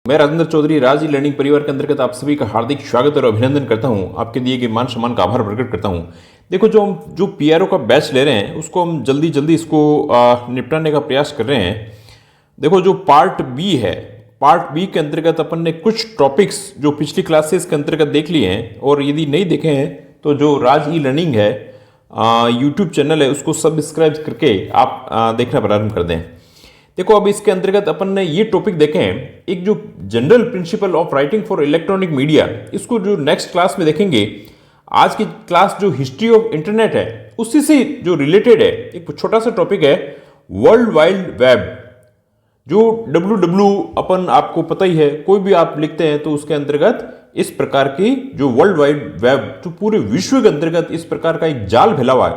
मैं राजेंद्र चौधरी राज e learning परिवार के अंतर्गत आप सभी का हार्दिक स्वागत और अभिनंदन करता हूं। आपके दिए गए मान सम्मान का आभार प्रकट करता हूं। देखो, जो पीआरओ का बैच ले रहे हैं उसको हम जल्दी जल्दी इसको निपटाने का प्रयास कर रहे हैं। देखो, जो पार्ट बी है, पार्ट बी के अंतर्गत अपन ने कुछ टॉपिक्स जो पिछली क्लासेस के अंतर्गत देख लिए हैं, और यदि नहीं देखे हैं तो जो राज ई लर्निंग है यूट्यूब चैनल है उसको सब्सक्राइब करके आप देखना प्रारंभ कर दें। देखो, अब इसके अंतर्गत अपन ने ये टॉपिक देखे हैं, एक जो general principle of writing for electronic media, इसको जो नेक्स्ट क्लास में देखेंगे। आज की क्लास जो हिस्ट्री ऑफ इंटरनेट है उसी से जो रिलेटेड है, एक छोटा सा टॉपिक है वर्ल्ड वाइड वेब। जो डब्ल्यू अपन आपको पता ही है, कोई भी आप लिखते हैं तो उसके अंतर्गत इस प्रकार की जो वर्ल्ड वाइड वेब, जो पूरे विश्व के अंतर्गत इस प्रकार का एक जाल फैला हुआ है,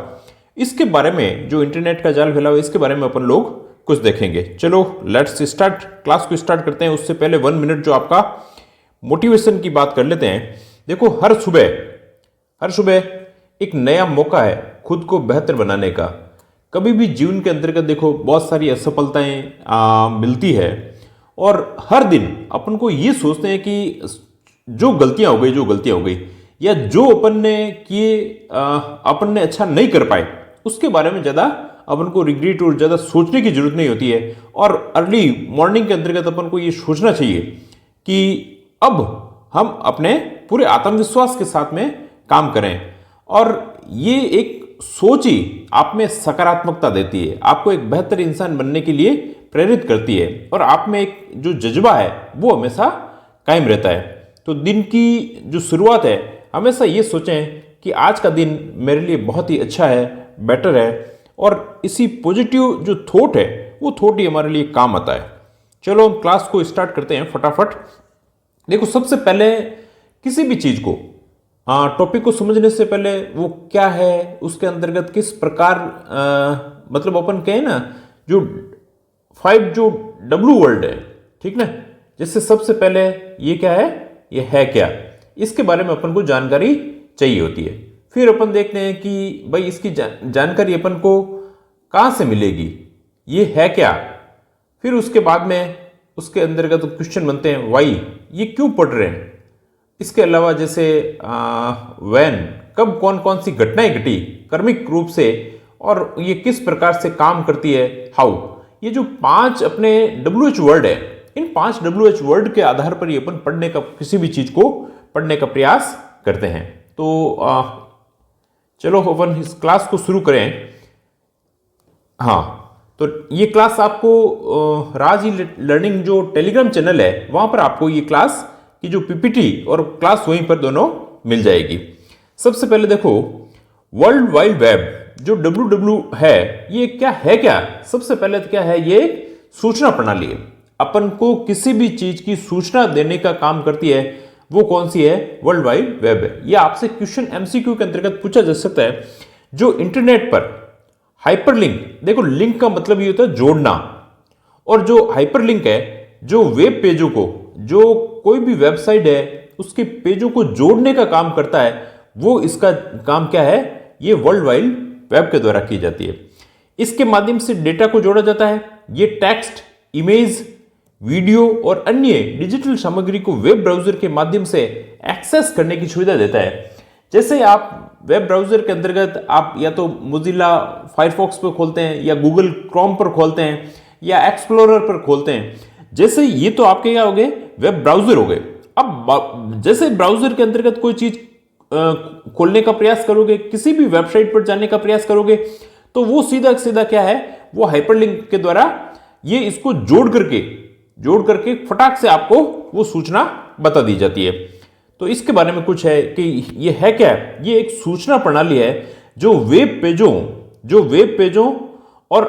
इसके बारे में, जो इंटरनेट का जाल फैला हुआ है इसके बारे में अपन लोग कुछ देखेंगे। चलो लेट्स स्टार्ट, क्लास को स्टार्ट करते हैं। उससे पहले 1 मिनट जो आपका मोटिवेशन की बात कर लेते हैं। देखो, हर सुबह एक नया मौका है खुद को बेहतर बनाने का। कभी भी जीवन के अंतर्गत देखो बहुत सारी असफलताएं मिलती है, और हर दिन अपन को ये सोचते हैं कि जो गलतियां हो गई या जो अपन ने किए अपन ने अच्छा नहीं कर पाए, उसके बारे में ज़्यादा अपन को रिग्रेट और ज़्यादा सोचने की जरूरत नहीं होती है। और अर्ली मॉर्निंग के अंतर्गत अपन को ये सोचना चाहिए कि अब हम अपने पूरे आत्मविश्वास के साथ में काम करें, और ये एक सोच ही आप में सकारात्मकता देती है, आपको एक बेहतर इंसान बनने के लिए प्रेरित करती है, और आप में एक जो जज्बा है वो हमेशा कायम रहता है। तो दिन की जो शुरुआत है, हमेशा ये सोचें कि आज का दिन मेरे लिए बहुत ही अच्छा है, बेटर है, और इसी पॉजिटिव जो थॉट है वो थॉट ही हमारे लिए काम आता है। चलो हम क्लास को स्टार्ट करते हैं फटाफट। देखो, सबसे पहले किसी भी चीज़ को, टॉपिक को समझने से पहले वो क्या है, उसके अंतर्गत किस प्रकार मतलब अपन कहें ना, जो 5 जो डब्ल्यू वर्ड है, ठीक ना। जैसे सबसे पहले ये क्या है, ये है क्या, इसके बारे में अपन को जानकारी चाहिए होती है। फिर अपन देखते हैं कि भाई इसकी जानकारी अपन को कहाँ से मिलेगी, ये है क्या। फिर उसके बाद में उसके अंतर्गत क्वेश्चन बनते हैं, वाई, ये क्यों पढ़ रहे हैं। इसके अलावा जैसे व्हेन, कब कौन कौन सी घटनाएं घटी कर्मिक रूप से, और ये किस प्रकार से काम करती है, हाउ। ये जो 5 अपने WH वर्ड है, इन 5 WH वर्ड के आधार पर ये अपन पढ़ने का, किसी भी चीज को पढ़ने का प्रयास करते हैं। तो चलो अपन इस क्लास को शुरू करें। हाँ, तो ये क्लास आपको राज ई लर्निंग जो टेलीग्राम चैनल है वहां पर आपको ये क्लास की जो पीपीटी और क्लास वहीं पर दोनों मिल जाएगी। सबसे पहले देखो, वर्ल्ड वाइड वेब जो डब्ल्यू है, ये क्या है। क्या सबसे पहले तो क्या है, ये एक सूचना प्रणाली है। अपन को किसी भी चीज की सूचना देने का काम करती है, वो कौन सी है, वर्ल्ड वाइड वेब है। यह आपसे क्वेश्चन एमसीक्यू के अंतर्गत पूछा जा सकता है। जो इंटरनेट पर हाइपरलिंक, देखो लिंक का मतलब ये होता है जोड़ना, और जो हाइपरलिंक है, जो वेब पेजों को, जो कोई भी वेबसाइट है उसके पेजों को जोड़ने का काम करता है, वो इसका काम क्या है, ये वर्ल्ड वाइड वेब के द्वारा की जाती है। इसके माध्यम से डेटा को जोड़ा जाता है। ये टेक्स्ट, इमेज, वीडियो और अन्य डिजिटल सामग्री को वेब ब्राउजर के माध्यम से एक्सेस करने की सुविधा देता है। जैसे आप वेब ब्राउजर के अंतर्गत आप या तो मोजिला फायरफॉक्स पर खोलते हैं, या गूगल क्रोम पर खोलते हैं, या एक्सप्लोरर पर खोलते हैं। जैसे ये तो आपके क्या हो गए, वेब ब्राउजर हो गए। अब जैसे ब्राउजर के अंतर्गत कोई चीज खोलने का प्रयास करोगे, किसी भी वेबसाइट पर जाने का प्रयास करोगे, तो वो सीधा सीधा क्या है, वो हाइपरलिंक के द्वारा ये इसको जोड़ करके फटाक से आपको वो सूचना बता दी जाती है। तो इसके बारे में कुछ है कि ये है क्या, ये एक सूचना प्रणाली है जो वेब पेजों और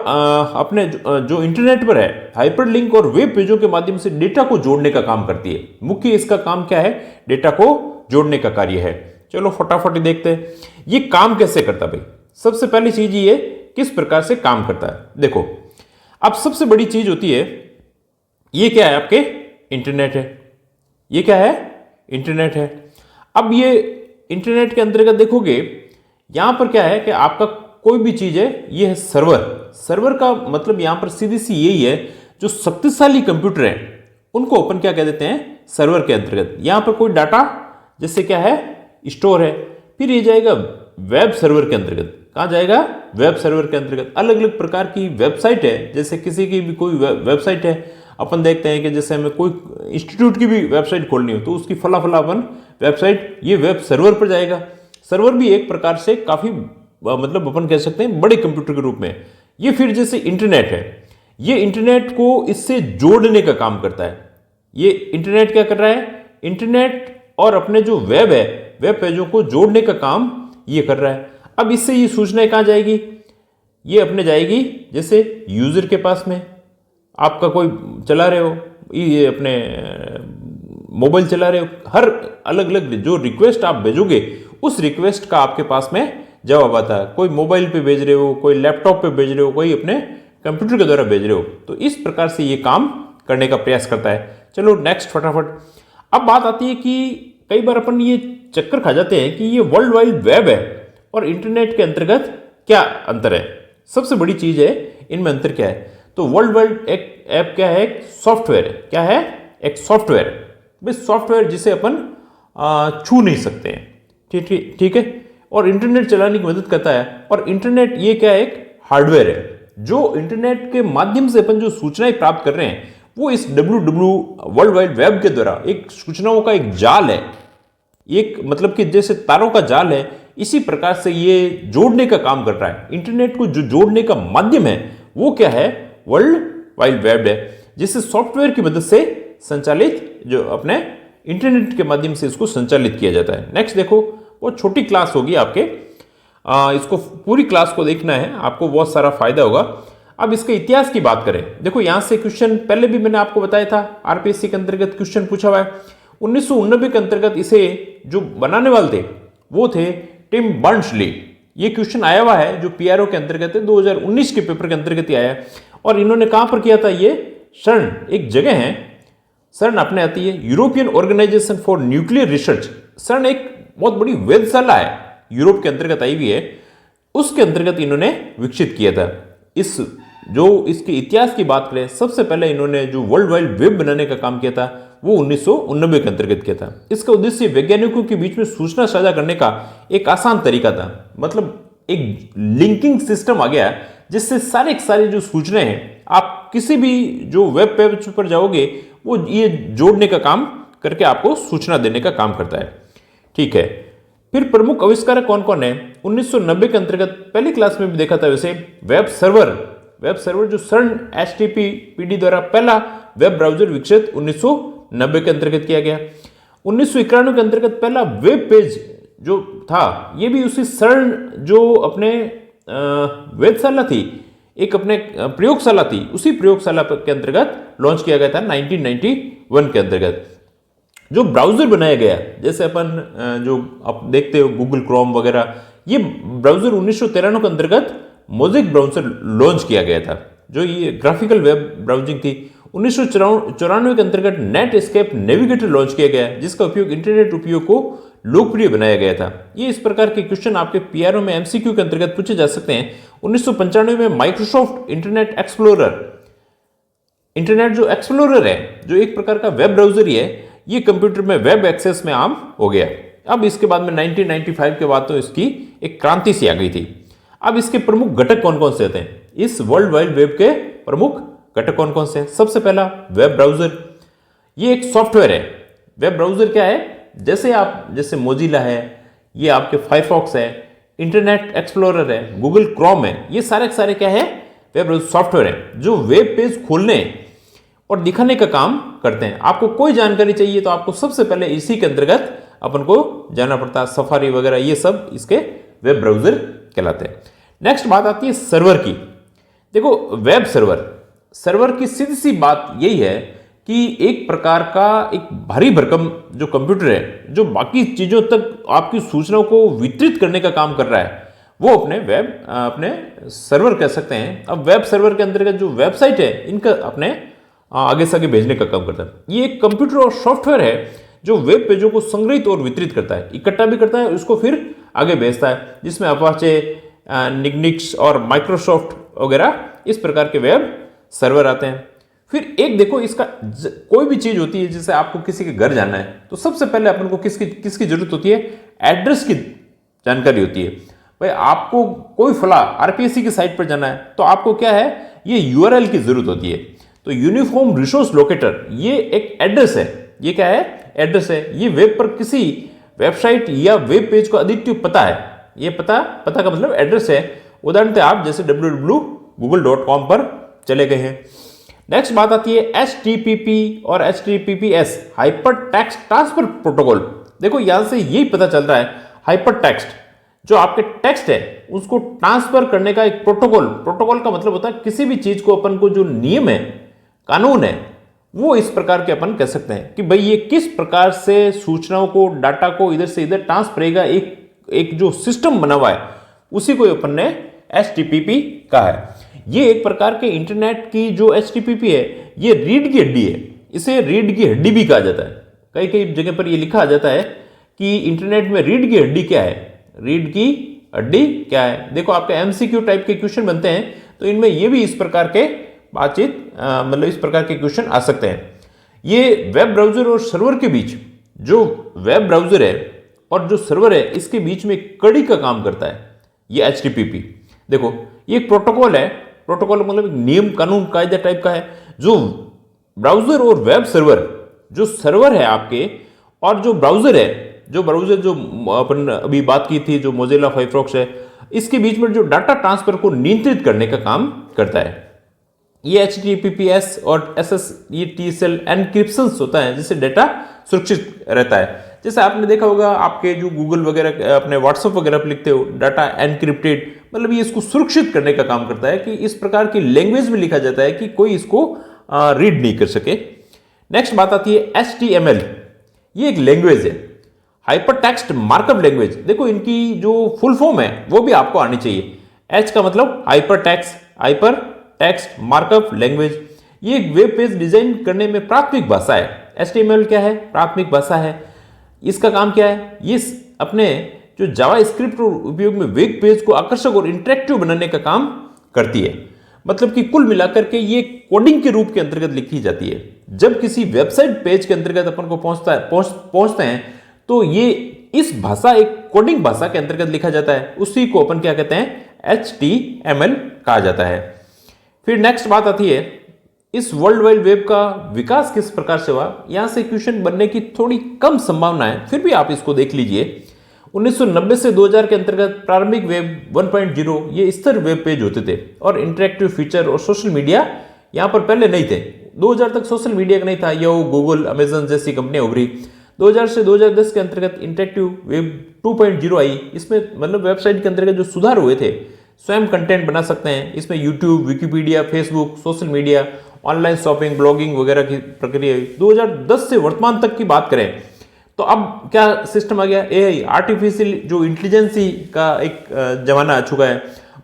अपने जो इंटरनेट पर है, हाइपरलिंक और वेब पेजों के माध्यम से डेटा को जोड़ने का काम करती है। मुख्य इसका काम क्या है, डेटा को जोड़ने का कार्य है। चलो फटाफट देखते हैं ये काम कैसे करता है। भाई सबसे पहली चीज ये किस प्रकार से काम करता है। देखो, अब सबसे बड़ी चीज होती है, ये क्या है, आपके इंटरनेट है। ये क्या है, इंटरनेट है। अब ये इंटरनेट के अंतर्गत देखोगे, यहां पर क्या है कि आपका कोई भी चीज है, ये है सर्वर। सर्वर का मतलब यहां पर सीधी सी यही है, जो शक्तिशाली कंप्यूटर है उनको अपन क्या कह देते हैं, सर्वर के अंतर्गत। यहां पर कोई डाटा जैसे क्या है, स्टोर है, फिर ये जाएगा वेब सर्वर के अंतर्गत। कहाँ जाएगा, वेब सर्वर के अंतर्गत। अलग अलग प्रकार की वेबसाइट है, जैसे किसी की भी कोई वेबसाइट है, अपन देखते हैं कि जैसे हमें कोई इंस्टीट्यूट की भी वेबसाइट खोलनी हो तो उसकी फला फला अपन वेबसाइट, ये वेब सर्वर पर जाएगा। सर्वर भी एक प्रकार से काफी मतलब अपन कह सकते हैं बड़े कंप्यूटर के रूप में। ये फिर जैसे इंटरनेट है, ये इंटरनेट को इससे जोड़ने का काम करता है। ये इंटरनेट क्या कर रहा है, इंटरनेट और अपने जो वेब है, वेब पेजों को जोड़ने का काम ये कर रहा है। अब इससे ये सूचनाएं कहाँ जाएगी, ये अपने जाएगी जैसे यूजर के पास में। आपका कोई चला रहे हो, ये अपने मोबाइल चला रहे हो, हर अलग अलग जो रिक्वेस्ट आप भेजोगे उस रिक्वेस्ट का आपके पास में जवाब आता है। कोई मोबाइल पे भेज रहे हो, कोई लैपटॉप पे भेज रहे हो, कोई अपने कंप्यूटर के द्वारा भेज रहे हो, तो इस प्रकार से ये काम करने का प्रयास करता है। चलो नेक्स्ट फटाफट। अब बात आती है कि कई बार अपन ये चक्कर खा जाते हैं कि ये वर्ल्ड वाइड वेब है और इंटरनेट के अंतर्गत क्या अंतर है। सबसे बड़ी चीज है इनमें अंतर क्या है, तो वर्ल्ड वाइड एक ऐप क्या है, एक सॉफ्टवेयर है। क्या है, एक सॉफ्टवेयर। भाई सॉफ्टवेयर जिसे अपन छू नहीं सकते हैं, ठीक है, और इंटरनेट चलाने की मदद करता है। और इंटरनेट ये क्या है, एक हार्डवेयर है। जो इंटरनेट के माध्यम से अपन जो सूचनाएं प्राप्त कर रहे हैं वो इस वर्ल्ड वाइड वेब के द्वारा एक सूचनाओं का एक जाल है, एक मतलब कि जैसे तारों का जाल है, इसी प्रकार से ये जोड़ने का काम कर रहा है। इंटरनेट को जो जोड़ने का माध्यम है वो क्या है, वर्ल्ड वाइड वेब है, जिससे सॉफ्टवेयर की मदद से संचालित, जो अपने इंटरनेट के माध्यम से इसको संचालित किया जाता है। नेक्स्ट देखो, बहुत छोटी क्लास होगी आपके, इसको पूरी क्लास को देखना है, आपको बहुत सारा फायदा होगा। अब इसके इतिहास की बात करें, देखो यहां से क्वेश्चन पहले भी मैंने आपको बताया था, आरपीएससी के अंतर्गत क्वेश्चन पूछा हुआ है। 1989 के अंतर्गत इसे जो बनाने वाले थे वो थे टिम बर्नर्स-ली। ये क्वेश्चन आया हुआ है जो पीआरओ के अंतर्गत है, 2019 के पेपर के अंतर्गत ही आया है। और इन्होंने कहां पर किया था, ये सर्न एक जगह है, सर्न अपने आती है European organization for nuclear research. CERN एक बहुत बड़ी वेधशाला है, यूरोप के अंतर्गत आई हुई है, उसके अंतर्गत इन्होंने विकसित किया था। इस जो इसके इतिहास की बात करें, सबसे पहले इन्होंने जो वर्ल्ड वाइड वेब बनाने का काम किया था वो 1989 के अंतर्गत किया था। इसका उद्देश्य वैज्ञानिकों के बीच में सूचना साझा करने का एक आसान तरीका था, मतलब एक लिंकिंग सिस्टम आ गया जिससे सारे जो सूचनाएं हैं, आप किसी भी जो वेब पेज पर जाओगे वो ये जोड़ने का काम करके आपको सूचना देने का काम करता है। ठीक है, फिर प्रमुख आविष्कारक कौन कौन है, 1990 के अंतर्गत पहली क्लास में भी देखा था वैसे, वेब सर्वर जो सर्न HTTP द्वारा पहला वेब ब्राउजर विकसित 1990 के अंतर्गत किया गया। 1991 के अंतर्गत पहला वेब पेज जो था ये भी उसी सर्न जो अपने वेधशाला थी, एक अपने प्रयोगशाला थी, उसी प्रयोगशाला के अंतर्गत लॉन्च किया गया था 1991 के अंतर्गत। जो ब्राउजर बनाया गया, जैसे अपन जो आप देखते हो गूगल क्रोम वगैरह, ये ब्राउजर 1993 के अंतर्गत मोज़ेक ब्राउजर लॉन्च किया गया था, जो ये ग्राफिकल वेब ब्राउजिंग थी। 1994 के अंतर्गत नेट एस्केप नेविगेटर लॉन्च किया गया, जिसका उपयोग इंटरनेट उपयोग को लोकप्रिय बनाया गया था। ये इस प्रकार के क्वेश्चन आपके पीआरओ में एमसीक्यू के अंतर्गत पूछे जा सकते हैं। 1995 में माइक्रोसॉफ्ट इंटरनेट जो एक्सप्लोरर है, जो एक प्रकार का वेब ब्राउजर ही है, ये कंप्यूटर में वेब एक्सेस में आम हो गया। अब इसके बाद में 1995 के बाद तो इसकी एक क्रांति सी आ गई थी। अब इसके प्रमुख घटक कौन कौन से होते हैं, इस वर्ल्ड वाइड वेब के प्रमुख घटक कौन कौन से हैं। सबसे पहला वेब ब्राउजर, ये एक सॉफ्टवेयर है। वेब ब्राउजर क्या है, जैसे मोजिला है, ये आपके फायरफॉक्स है, इंटरनेट एक्सप्लोरर है, गूगल क्रोम है, ये सारे क्या है, वेब ब्राउजर सॉफ्टवेयर है जो वेब पेज खोलने और दिखाने का काम करते हैं। आपको कोई जानकारी चाहिए तो आपको सबसे पहले इसी के अंतर्गत अपन को जाना पड़ता है, सफारी वगैरह, ये सब इसके वेब ब्राउजर कहलाते हैं। नेक्स्ट बात आती है सर्वर की। देखो वेब सर्वर की सीधी सी बात यही है कि एक प्रकार का एक भारी भरकम जो कंप्यूटर है, जो बाकी चीजों तक आपकी सूचनाओं को वितरित करने का काम कर रहा है, वो अपने सर्वर कह सकते हैं। अब वेब सर्वर के अंतर्गत जो वेबसाइट है, इनका अपने आगे से आगे भेजने का काम करता है। ये एक कंप्यूटर और सॉफ्टवेयर है जो वेब पेजों को संग्रहित और वितरित करता है, इकट्ठा भी करता है, उसको फिर आगे भेजता है, जिसमें अपाचे, निग्निक्स और माइक्रोसॉफ्ट वगैरह इस प्रकार के वेब सर्वर आते हैं। फिर एक देखो इसका कोई भी चीज होती है, जैसे आपको किसी के घर जाना है तो सबसे पहले अपन को किसकी जरूरत होती है? एड्रेस की जानकारी होती है। भाई आपको कोई फला आरपीएससी की साइट पर जाना है तो आपको क्या है, ये यूआरएल की जरूरत होती है। तो यूनिफॉर्म रिसोर्स लोकेटर ये एक एड्रेस है। ये क्या है? एड्रेस है। ये वेब पर किसी वेबसाइट या वेब पेज को अद्वितीय पता है। ये पता का मतलब एड्रेस है। उदाहरण आप जैसे www.google.com पर चले गए हैं। नेक्स्ट बात आती है HTTP और HTTPS hyper text transfer protocol. देखो यहां से यही पता चल रहा है, हाइपर टेक्स्ट जो आपके टेक्स्ट है उसको ट्रांसफर करने का एक प्रोटोकॉल का मतलब होता है किसी भी चीज को अपन को जो नियम है, कानून है, वो इस प्रकार के अपन कह सकते हैं कि भाई ये किस प्रकार से सूचनाओं को, डाटा को इधर से इधर ट्रांसफर करेगा। एक जो सिस्टम बना हुआ है उसी को अपन ने HTTP कहा है। ये एक प्रकार के इंटरनेट की जो HTTP है ये रीढ़ की हड्डी है। इसे रीढ़ की हड्डी भी कहा जाता है। कई कई जगह पर ये लिखा जाता है कि इंटरनेट में रीढ़ की हड्डी क्या है, रीढ़ की हड्डी क्या है। देखो आपके MCQ टाइप के क्वेश्चन बनते हैं तो इनमें ये भी इस प्रकार के बातचीत मतलब इस प्रकार के क्वेश्चन आ सकते हैं। ये वेब ब्राउजर और सर्वर के बीच, जो वेब ब्राउजर है और जो सर्वर है इसके बीच में कड़ी का काम करता है ये HTTP। देखो ये एक प्रोटोकॉल है। प्रोटोकॉल मतलब नियम, कानून, कायदा टाइप का है। जो ब्राउजर और वेब सर्वर, जो सर्वर है आपके और जो ब्राउजर है, जो अपन अभी बात की थी जो मोजिला फायरफॉक्स है, इसके बीच में जो डाटा ट्रांसफर को नियंत्रित करने का काम करता है। ये HTTPS और SS ये TCL एनक्रिप्शन होता है जिससे डाटा सुरक्षित रहता है। जैसे आपने देखा होगा आपके जो गूगल वगैरह अपने व्हाट्सएप वगैरह पर लिखते हो डाटा एनक्रिप्टेड, मतलब ये इसको सुरक्षित करने का काम करता है कि इस प्रकार की लैंग्वेज में लिखा जाता है कि कोई इसको रीड नहीं कर सके। नेक्स्ट बात आती है HTML। ये एक लैंग्वेज है, हाइपर टेक्स्ट मार्कअप लैंग्वेज। देखो इनकी जो फुल फॉर्म है वो भी आपको आनी चाहिए। H का मतलब हाइपर टेक्स्ट मार्कअप लैंग्वेज। ये एक वेब पेज डिजाइन करने में प्राथमिक भाषा है। HTML क्या है? प्राथमिक भाषा है। इसका काम क्या है? ये अपने जो जावा स्क्रिप्ट उपयोग में वेब पेज को आकर्षक और इंटरेक्टिव बनाने का काम करती है। मतलब कि कुल मिलाकर के ये कोडिंग के रूप के अंतर्गत लिखी जाती है। जब किसी वेबसाइट पेज के अंतर्गत अपन को पहुंचते हैं तो ये इस भाषा, एक कोडिंग भाषा के अंतर्गत लिखा जाता है। उसी को अपन क्या कहते हैं? HTML कहा जाता है। फिर नेक्स्ट बात आती है इस वर्ल्ड वाइड वेब का विकास किस प्रकार से हुआ। यहां से क्वेश्चन बनने की थोड़ी कम संभावना है, फिर भी आप इसको देख लीजिए। 1990 से 2000 के अंतर्गत प्रारंभिक वेब 1.0 ये स्तर वेब पेज होते थे और इंटरेक्टिव फीचर और सोशल मीडिया यहां पर पहले नहीं थे। 2000 तक सोशल मीडिया का नहीं था। यो गूगल, अमेजन जैसी कंपनियां उभरी। 2000 से 2010 के अंतर्गत इंटरेक्टिव वेब 2.0 आई। इसमें मतलब वेबसाइट के अंतर्गत जो सुधार हुए थे, स्वयं कंटेंट बना सकते हैं। इसमें YouTube, Wikipedia, Facebook, social media, online shopping, blogging वगैरह की प्रक्रिया हुई। 2010 से वर्तमान तक की बात करें तो अब क्या सिस्टम आ गया? AI, आर्टिफिशियल जो इंटेलिजेंसी का एक जमाना आ चुका है।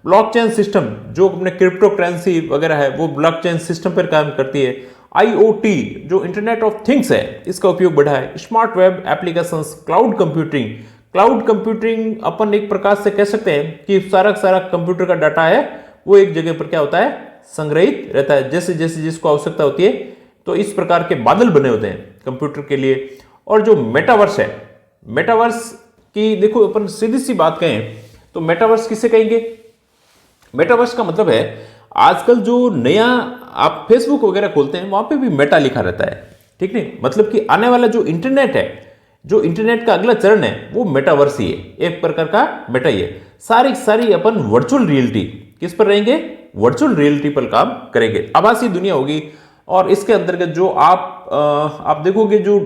ब्लॉकचेन सिस्टम जो अपने क्रिप्टो करेंसी वगैरह है वो ब्लॉकचेन सिस्टम पर काम करती है। IoT जो इंटरनेट ऑफ थिंग्स है इसका उपयोग बढ़ा है। Smart web applications, cloud computing अपन एक प्रकार से कह सकते हैं कि सारा कंप्यूटर का डाटा है वो एक जगह पर क्या होता है? संग्रहित रहता है। जैसे जैसे जिसको आवश्यकता होती है तो इस प्रकार के बादल बने होते हैं कंप्यूटर के लिए। और जो मेटावर्स है, मेटावर्स की देखो अपन सीधी सी बात कहें तो मेटावर्स किसे कहेंगे? मेटावर्स का मतलब है आजकल जो नया आप फेसबुक वगैरह खोलते हैं वहां पे भी मेटा लिखा रहता है। ठीक नहीं, मतलब कि आने वाला जो इंटरनेट है, जो इंटरनेट का अगला चरण है वो मेटावर्स ही है, एक प्रकार का मेटा ही है। सारी अपन वर्चुअल रियलिटी किस पर रहेंगे? वर्चुअल रियलिटी पर काम करेंगे। आभासी दुनिया होगी और इसके अंतर्गत जो आप देखोगे जो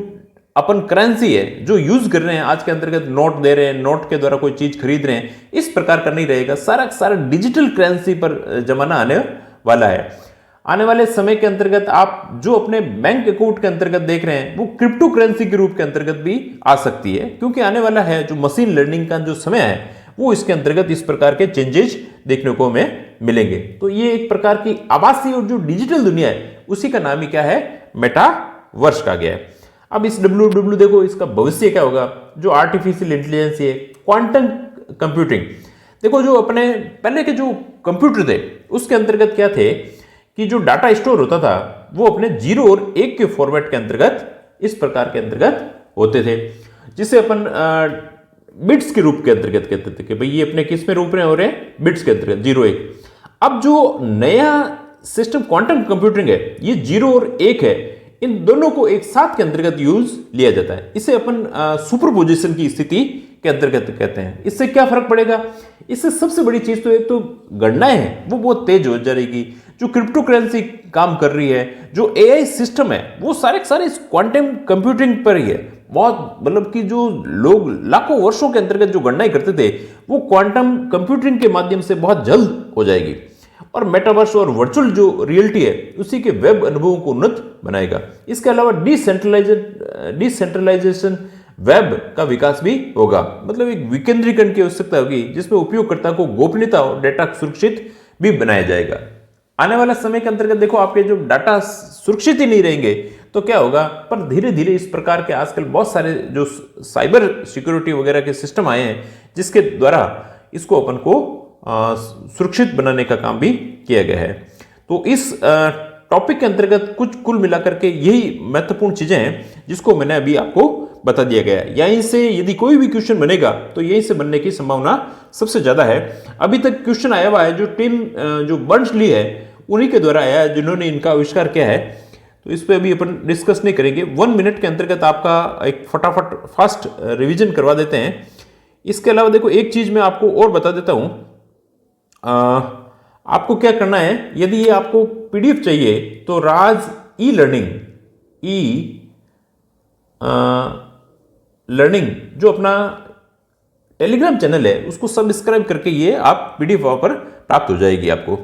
अपन करेंसी है जो यूज कर रहे हैं आज के अंतर्गत, नोट दे रहे हैं, नोट के द्वारा कोई चीज खरीद रहे हैं, इस प्रकार का नहीं रहेगा। सारा डिजिटल करेंसी पर जमाना आने वाला है। आने वाले समय के अंतर्गत आप जो अपने बैंक अकाउंट के अंतर्गत देख रहे हैं वो क्रिप्टो करेंसी के रूप के अंतर्गत भी आ सकती है, क्योंकि आने वाला है जो मशीन लर्निंग का जो समय है वो इसके अंतर्गत इस प्रकार के चेंजेस देखने को हमें मिलेंगे। तो ये एक प्रकार की आभासी और जो डिजिटल दुनिया है उसी का नाम ही क्या है? मेटावर्स का गया है। अब इस WW देखो इसका भविष्य क्या होगा? जो आर्टिफिशियल इंटेलिजेंस है, क्वांटम कंप्यूटिंग। देखो जो अपने पहले के जो कंप्यूटर थे उसके अंतर्गत क्या थे कि जो डाटा स्टोर होता था वो अपने 0 और 1 के फॉर्मेट के अंतर्गत इस प्रकार के अंतर्गत होते थे, जिसे अपन बिट्स के रूप के अंतर्गत कहते थे कि भाई ये अपने किस में रूप में हो रहे हैं, बिट्स के अंतर्गत 0 1। अब जो नया सिस्टम क्वांटम कंप्यूटिंग है ये 0 और 1 है, इन दोनों को एक साथ के अंतर्गत यूज लिया जाता है। इसे अपन सुपरपोजिशन की स्थिति के अंतर्गत कहते हैं। इससे क्या फर्क पड़ेगा? इससे सबसे बड़ी चीज तो एक तो गणनाएं हैं वो बहुत तेज हो जाएगी, जो क्रिप्टो करेंसी काम कर रही है, जो एआई सिस्टम है वो सारे के सारे इस क्वांटम कंप्यूटिंग पर ही है। बहुत मतलब कि जो लोग लाखों वर्षों के अंतर्गत जो गणनाएं करते थे वो क्वांटम कंप्यूटिंग के माध्यम से बहुत जल्द हो जाएगी, और मेटावर्स और वर्चुअल जो रियलिटी है उसी के वेब अनुभवों को उन्नत बनाएगा। इसके अलावा डिसेंट्रलाइजेशन वेब का विकास भी होगा, मतलब एक विकेंद्रीकरण की आवश्यकता होगी जिसमें उपयोगकर्ता को गोपनीयता और डेटा सुरक्षित भी बनाया जाएगा। आने वाला समय के अंतर्गत देखो आपके जो डाटा सुरक्षित ही नहीं रहेंगे तो क्या होगा, पर धीरे धीरे इस प्रकार के आजकल बहुत सारे जो साइबर सिक्योरिटी वगैरह के सिस्टम आए हैं जिसके द्वारा इसको अपन को सुरक्षित बनाने का काम भी किया गया है। तो इस टॉपिक के अंतर्गत कुछ कुल मिलाकर के यही महत्वपूर्ण चीजें हैं जिसको मैंने अभी आपको बता दिया गया है। यहीं से यदि कोई भी क्वेश्चन बनेगा तो यहीं से बनने की संभावना सबसे ज्यादा है। अभी तक क्वेश्चन आया हुआ है जो टिम जो बर्नर्स-ली है उन्हीं के द्वारा आया है जिन्होंने इनका आविष्कार किया है, तो इस पे अभी अपन डिस्कस नहीं करेंगे। 1 मिनट के अंतर्गत आपका एक फटाफट फास्ट रिवीजन करवा देते हैं। इसके अलावा देखो एक चीज मैं आपको और बता देता हूं, आपको क्या करना है, यदि ये आपको पीडीएफ चाहिए तो राज ई लर्निंग जो अपना टेलीग्राम चैनल है उसको सब्सक्राइब करके ये आप पीडीएफ वहां पर प्राप्त हो जाएगी आपको।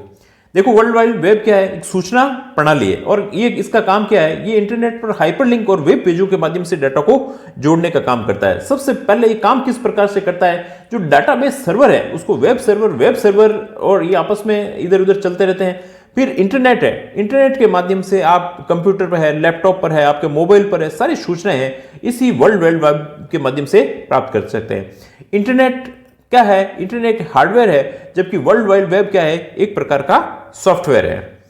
देखो वर्ल्ड वाइड वेब क्या है, एक सूचना प्रणाली है, और ये इसका काम क्या है, ये इंटरनेट पर हाइपरलिंक और वेब पेजों के माध्यम से डाटा को जोड़ने का काम करता है। सबसे पहले ये काम किस प्रकार से करता है, जो डाटाबेस सर्वर है उसको वेब सर्वर और ये आपस में इधर उधर चलते रहते हैं। फिर इंटरनेट है, इंटरनेट के माध्यम से आप कंप्यूटर पर है, लैपटॉप पर है, आपके मोबाइल पर है, सारी सूचनाएं हैं इसी वर्ल्ड वाइड वेब के माध्यम से प्राप्त कर सकते हैं। इंटरनेट क्या है, इंटरनेट हार्डवेयर है, जबकि वर्ल्ड वाइड वेब क्या है, एक प्रकार का सॉफ्टवेयर है।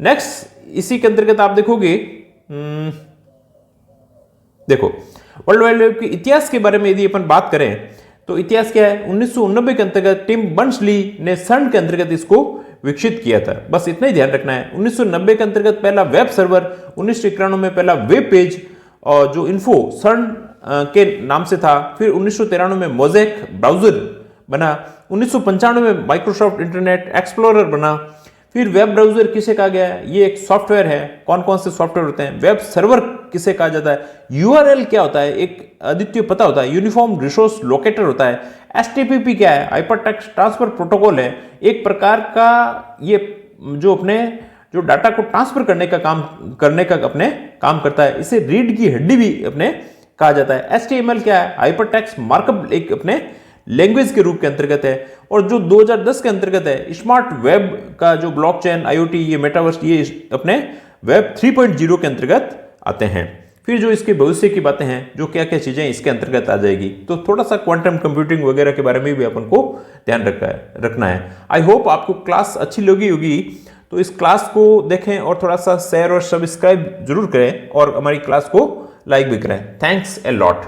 नेक्स्ट इसी के अंतर्गत आप देखोगे, देखो वर्ल्ड वाइड वेब के इतिहास के बारे में यदि अपन बात करें तो इतिहास क्या है, 1989 के अंतर्गत टिम बर्नर्स-ली ने सर्न के अंतर्गत इसको विकसित किया था, बस इतना ही ध्यान रखना है। 1990 के अंतर्गत पहला वेब सर्वर, 1991 में पहला वेब पेज और जो इन्फो सर्न के नाम से था। फिर 1993 में मोज़ेक ब्राउजर बना, 1995 में माइक्रोसॉफ्ट इंटरनेट एक्सप्लोरर बना। फिर वेब ब्राउजर किसे कहा गया है, ये एक सॉफ्टवेयर है। कौन कौन से सॉफ्टवेयर होते हैं, वेब सर्वर किसे कहा जाता है, यूआरएल क्या होता है, एक अद्वितीय पता होता है, यूनिफॉर्म रिसोर्स लोकेटर होता है, एचटीटीपी क्या है, हाइपरटेक्स्ट ट्रांसफर प्रोटोकॉल है, एक प्रकार का ये जो अपने जो डाटा को ट्रांसफर करने का अपने काम करता है। इसे रीड की हड्डी भी अपने कहा जाता है। एचटीएमएल क्या है, हाइपरटेक्स्ट मार्कअप एक अपने लैंग्वेज के रूप के अंतर्गत है। और जो 2010 के अंतर्गत है स्मार्ट वेब का जो ब्लॉकचेन, आईओटी, ये मेटावर्स, ये अपने वेब 3.0 के अंतर्गत आते हैं। फिर जो इसके भविष्य की बातें हैं, जो क्या क्या चीजें इसके अंतर्गत आ जाएगी, तो थोड़ा सा क्वांटम कंप्यूटिंग वगैरह के बारे में भी अपन को ध्यान रखना है। आई होप आपको क्लास अच्छी लगी होगी, तो इस क्लास को देखें और थोड़ा सा शेयर और सब्सक्राइब जरूर करें और हमारी क्लास को लाइक भी करें। Thanks a lot.